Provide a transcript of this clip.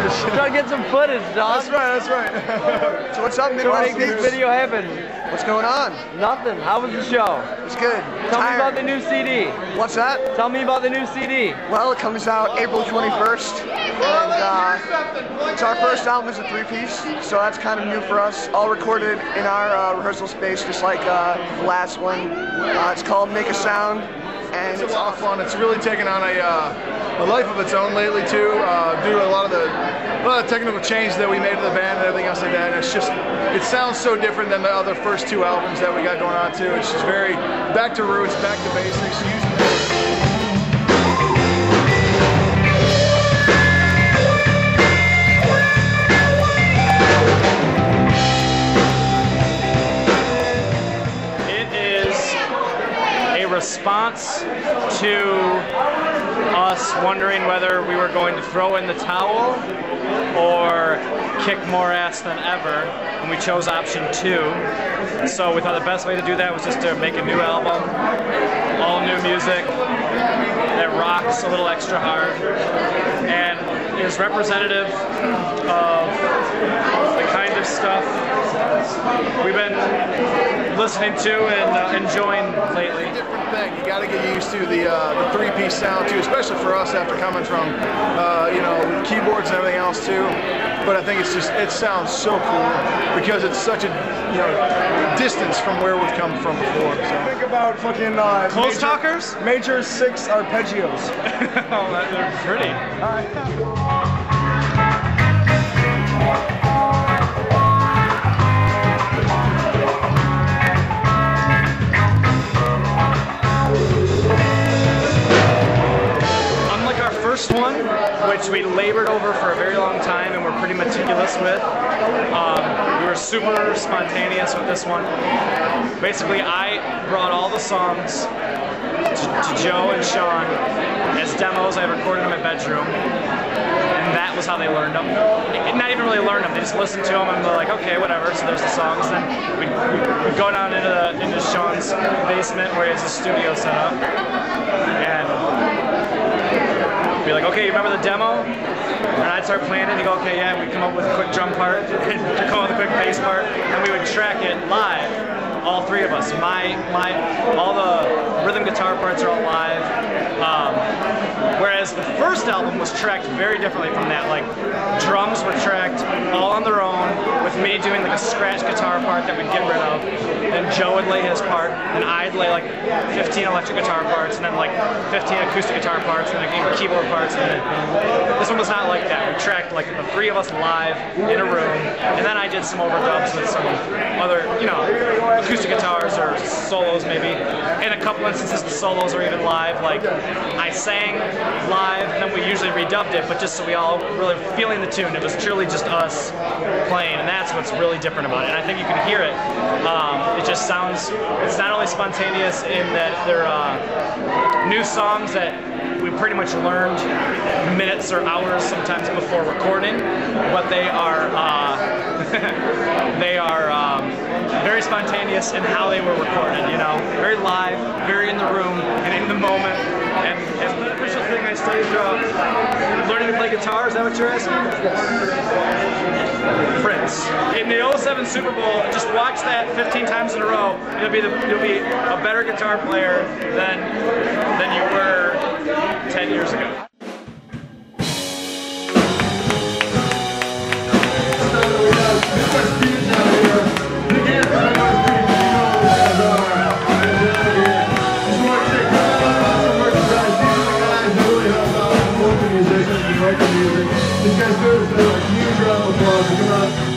Trying to get some footage, dog. That's right, that's right. So what's up, Trying to make this video happen. What's going on? Nothing. How was the show? It's good. Tell me about the new CD. What's that? Tell me about the new CD. Well, it comes out April 21st, and it's our first album as a three-piece, so that's kind of new for us. All recorded in our rehearsal space, just like the last one. It's called Make a Sound, and it's a lot of fun. It's really taken on a life of its own lately too, due to a lot of the technical changes that we made to the band and everything else like that. And it's just, it sounds so different than the other first two albums that we got going on too. It's just very back to roots, back to basics. Response to us wondering whether we were going to throw in the towel or kick more ass than ever, and we chose option 2. So we thought the best way to do that was just to make a new album, all new music that rocks a little extra hard and is representative of the kind of stuff we've been listening to and enjoying lately. Different thing. You got to get used to the three-piece sound too, especially for us after coming from you know, keyboards and everything else too. But I think it's just, it sounds so cool because it's such a, you know, distance from where we've come from before. So. Think about fucking close talkers, major 6 arpeggios. Oh, they're pretty. All right. First one, which we labored over for a very long time and we're pretty meticulous with. We were super spontaneous with this one. Basically, I brought all the songs to Joe and Sean as demos. I recorded them in my bedroom, and that was how they learned them. Not even really learned them, they just listened to them and they're like, okay, whatever, so there's the songs. Then we'd go down into Sean's basement where he has a studio set up, and be like, okay, you remember the demo? And I'd start playing it and he'd go, okay, yeah, we'd come up with a quick drum part, and come up with a quick bass part, and we would track it live, all 3 of us. All the rhythm guitar parts are all live. Whereas the first album was tracked very differently from that. Like, drums were tracked all on their own, with me doing like a scratch guitar part that we'd get rid of. Then Joe would lay his part, and I'd lay like 15 electric guitar parts, and then like 15 acoustic guitar parts, and like keyboard parts. And this one was not like that. We tracked like the 3 of us live in a room, and then I did some overdubs with some other, you know, acoustic guitars or solos maybe. In a couple instances, the solos are even live. Like, I sang live, and then we usually redubbed it, but just so we all really feeling the tune. It was truly just us playing, and that's what's really different about it. And I think you can hear it. It just sounds, it's not only spontaneous in that they're new songs that we pretty much learned minutes or hours sometimes before recording, but they are very spontaneous in how they were recorded, you know, very live, very in the room and in the moment. And the official thing I studied learning to play guitar, is that what you're asking? Prince. In the '07 Super Bowl, just watch that 15 times in a row. You'll be a better guitar player than you were 10 years ago. These guys do it for a huge round of applause. Come on.